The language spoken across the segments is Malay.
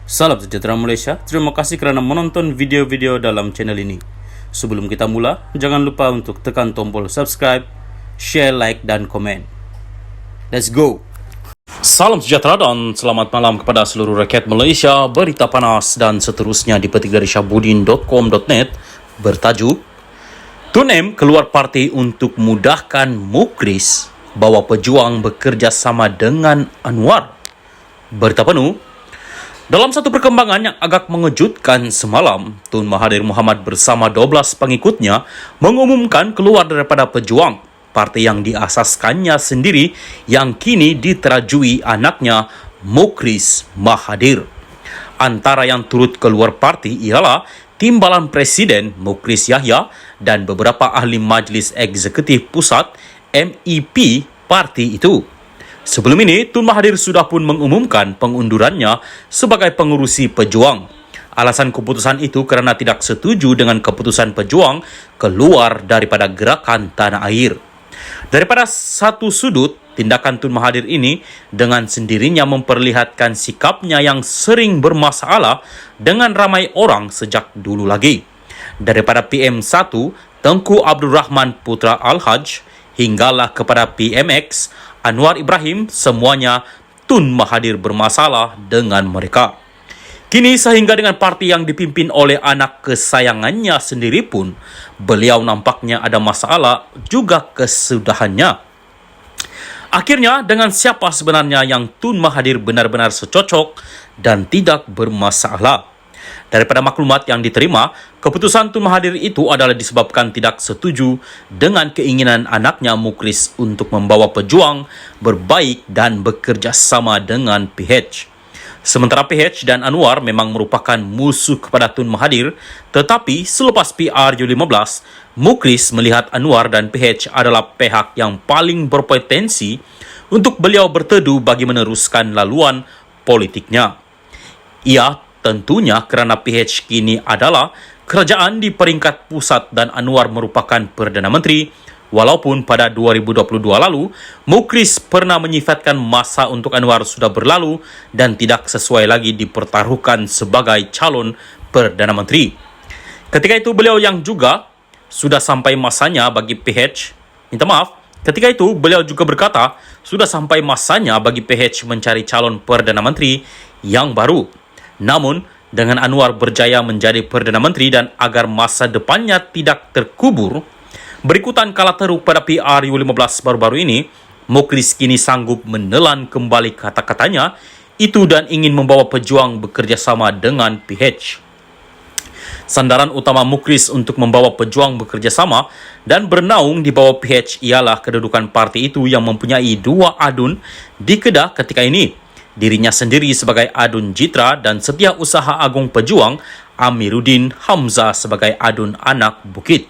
Salam sejahtera Malaysia, terima kasih kerana menonton video-video dalam channel ini. Sebelum kita mula, jangan lupa untuk tekan tombol subscribe, share, like dan komen. Let's go! Salam sejahtera dan selamat malam kepada seluruh rakyat Malaysia. Berita panas dan seterusnya dipetik dari syahbudin.com.net bertajuk Tun M keluar parti untuk mudahkan Mukris, bawa pejuang bekerja sama dengan Anwar. Berita penuh. Dalam satu perkembangan yang agak mengejutkan semalam, Tun Mahathir Mohamad bersama 12 pengikutnya mengumumkan keluar daripada Pejuang, parti yang diasaskannya sendiri yang kini diterajui anaknya Mukris Mahathir. Antara yang turut keluar parti ialah Timbalan Presiden Mukris Yahya dan beberapa ahli Majlis Eksekutif Pusat MEP parti itu. Sebelum ini, Tun Mahathir sudah pun mengumumkan pengundurannya sebagai pengurusi Pejuang. Alasan keputusan itu kerana tidak setuju dengan keputusan Pejuang keluar daripada gerakan tanah air. Daripada satu sudut, tindakan Tun Mahathir ini dengan sendirinya memperlihatkan sikapnya yang sering bermasalah dengan ramai orang sejak dulu lagi. Daripada PM1, Tengku Abdul Rahman Putra Al-Haj, hinggalah kepada PMX, Anwar Ibrahim, semuanya Tun Mahathir bermasalah dengan mereka. Kini sehingga dengan parti yang dipimpin oleh anak kesayangannya sendiri pun, beliau nampaknya ada masalah juga kesudahannya. Akhirnya, dengan siapa sebenarnya yang Tun Mahathir benar-benar secocok dan tidak bermasalah? Daripada maklumat yang diterima, keputusan Tun Mahathir itu adalah disebabkan tidak setuju dengan keinginan anaknya Mukris untuk membawa Pejuang berbaik dan bekerja sama dengan PH. Sementara PH dan Anwar memang merupakan musuh kepada Tun Mahathir, tetapi selepas PRU15, Mukris melihat Anwar dan PH adalah pihak yang paling berpotensi untuk beliau berteduh bagi meneruskan laluan politiknya. Ia tentunya kerana PH kini adalah kerajaan di peringkat pusat dan Anwar merupakan Perdana Menteri, walaupun pada 2022 lalu, Mukris pernah menyifatkan masa untuk Anwar sudah berlalu dan tidak sesuai lagi dipertaruhkan sebagai calon Perdana Menteri. Ketika itu beliau yang juga sudah sampai masanya bagi PH, ketika itu beliau juga berkata sudah sampai masanya bagi PH mencari calon Perdana Menteri yang baru. Namun, dengan Anwar berjaya menjadi Perdana Menteri dan agar masa depannya tidak terkubur, berikutan kala teruk pada PRU15 baru-baru ini, Mukris kini sanggup menelan kembali kata-katanya itu dan ingin membawa Pejuang bekerja sama dengan PH. Sandaran utama Mukris untuk membawa Pejuang bekerja sama dan bernaung di bawah PH ialah kedudukan parti itu yang mempunyai dua adun di Kedah ketika ini. Dirinya sendiri sebagai adun Jitra dan Setiausaha Agung Pejuang Amiruddin Hamzah sebagai adun Anak Bukit.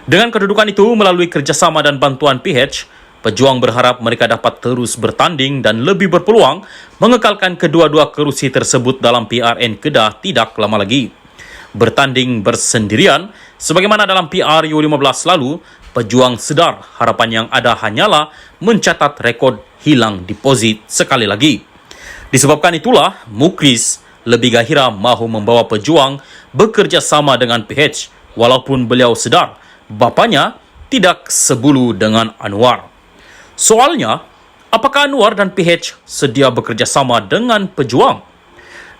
Dengan kedudukan itu, melalui kerjasama dan bantuan PH, Pejuang berharap mereka dapat terus bertanding dan lebih berpeluang mengekalkan kedua-dua kerusi tersebut dalam PRN Kedah tidak lama lagi. Bertanding bersendirian, sebagaimana dalam PRU15 lalu, Pejuang sedar harapan yang ada hanyalah mencatat rekod hilang deposit sekali lagi. Disebabkan itulah, Mukris lebih gahira mahu membawa Pejuang bekerja sama dengan PH, walaupun beliau sedar bapanya tidak sebulu dengan Anwar. Soalnya, apakah Anwar dan PH sedia bekerja sama dengan Pejuang?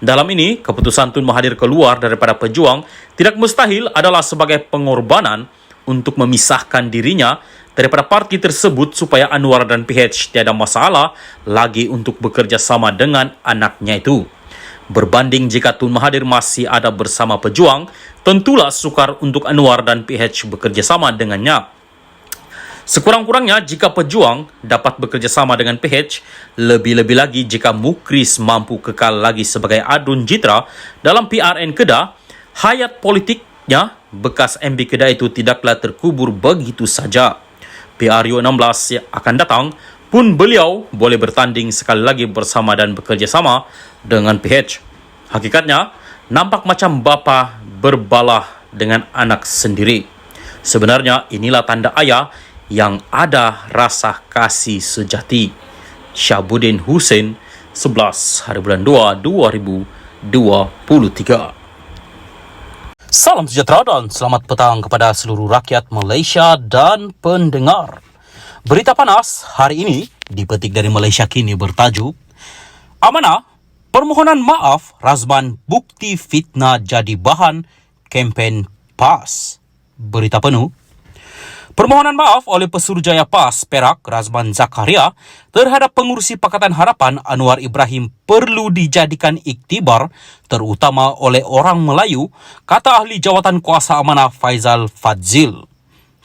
Dalam ini, keputusan Tun Mahathir keluar daripada Pejuang tidak mustahil adalah sebagai pengorbanan untuk memisahkan dirinya daripada parti tersebut supaya Anwar dan PH tiada masalah lagi untuk bekerja sama dengan anaknya itu. Berbanding jika Tun Mahathir masih ada bersama Pejuang, tentulah sukar untuk Anwar dan PH bekerja sama dengannya. Sekurang-kurangnya jika Pejuang dapat bekerja sama dengan PH, lebih-lebih lagi jika Mukris mampu kekal lagi sebagai adun Jitra dalam PRN Kedah, hayat politiknya bekas MB Kedah itu tidaklah terkubur begitu saja. PRU16 yang akan datang pun beliau boleh bertanding sekali lagi bersama dan bekerja sama dengan PH. Hakikatnya, nampak macam bapa berbalah dengan anak sendiri. Sebenarnya inilah tanda ayah yang ada rasa kasih sejati. Syahbudin Hussein, 11 hari bulan 2, 2022. Salam sejahtera dan selamat petang kepada seluruh rakyat Malaysia dan pendengar. Berita panas hari ini dipetik dari Malaysia Kini bertajuk Amanah, permohonan maaf Razman bukti fitnah jadi bahan kempen PAS. Berita penuh. Permohonan maaf oleh Pesuruhjaya PAS Perak Razman Zakaria terhadap pengurusi Pakatan Harapan Anwar Ibrahim perlu dijadikan iktibar terutama oleh orang Melayu, kata ahli jawatan kuasa amanah Faizal Fadzil.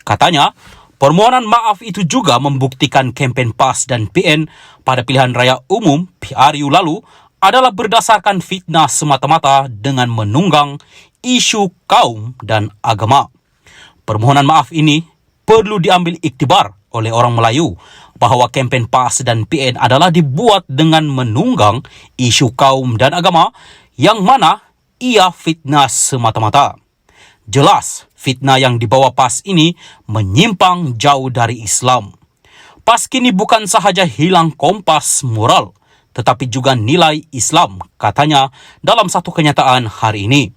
Katanya, permohonan maaf itu juga membuktikan kempen PAS dan PN pada pilihan raya umum PRU lalu adalah berdasarkan fitnah semata-mata dengan menunggang isu kaum dan agama. Permohonan maaf ini perlu diambil iktibar oleh orang Melayu bahawa kempen PAS dan PN adalah dibuat dengan menunggang isu kaum dan agama yang mana ia fitnah semata-mata. Jelas, fitnah yang dibawa PAS ini menyimpang jauh dari Islam. PAS kini bukan sahaja hilang kompas moral, tetapi juga nilai Islam, katanya dalam satu kenyataan hari ini.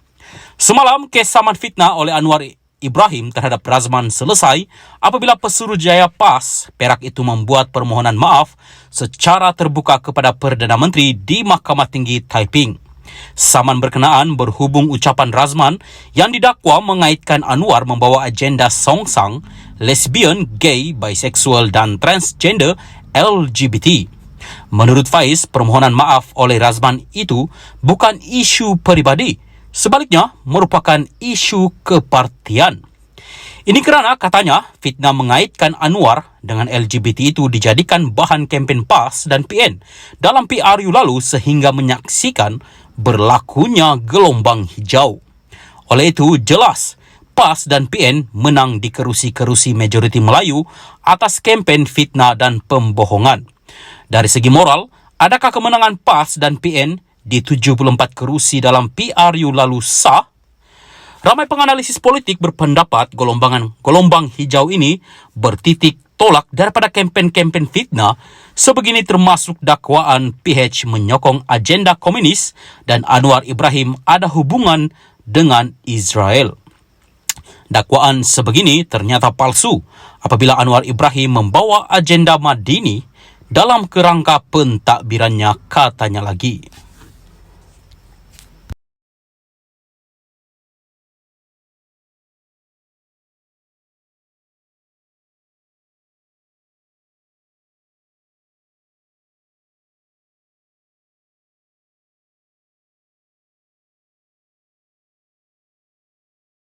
Semalam, kes saman fitnah oleh Anwar Ibrahim terhadap Razman selesai apabila Pesuruhjaya PAS Perak itu membuat permohonan maaf secara terbuka kepada Perdana Menteri di Mahkamah Tinggi Taiping. Saman berkenaan berhubung ucapan Razman yang didakwa mengaitkan Anwar membawa agenda songsang, lesbian, gay, biseksual dan transgender LGBT. Menurut Faiz, permohonan maaf oleh Razman itu bukan isu peribadi, sebaliknya merupakan isu kepartian. Ini kerana katanya fitnah mengaitkan Anwar dengan LGBT itu dijadikan bahan kempen PAS dan PN dalam PRU lalu sehingga menyaksikan berlakunya gelombang hijau. Oleh itu jelas PAS dan PN menang di kerusi-kerusi majoriti Melayu atas kempen fitnah dan pembohongan. Dari segi moral, adakah kemenangan PAS dan PN di 74 kerusi dalam PRU lalu sah? Ramai penganalisis politik berpendapat gelombang hijau ini bertitik tolak daripada kempen-kempen fitnah sebegini, termasuk dakwaan PH menyokong agenda komunis dan Anwar Ibrahim ada hubungan dengan Israel. Dakwaan sebegini ternyata palsu apabila Anwar Ibrahim membawa agenda Madini dalam kerangka pentadbirannya, katanya lagi.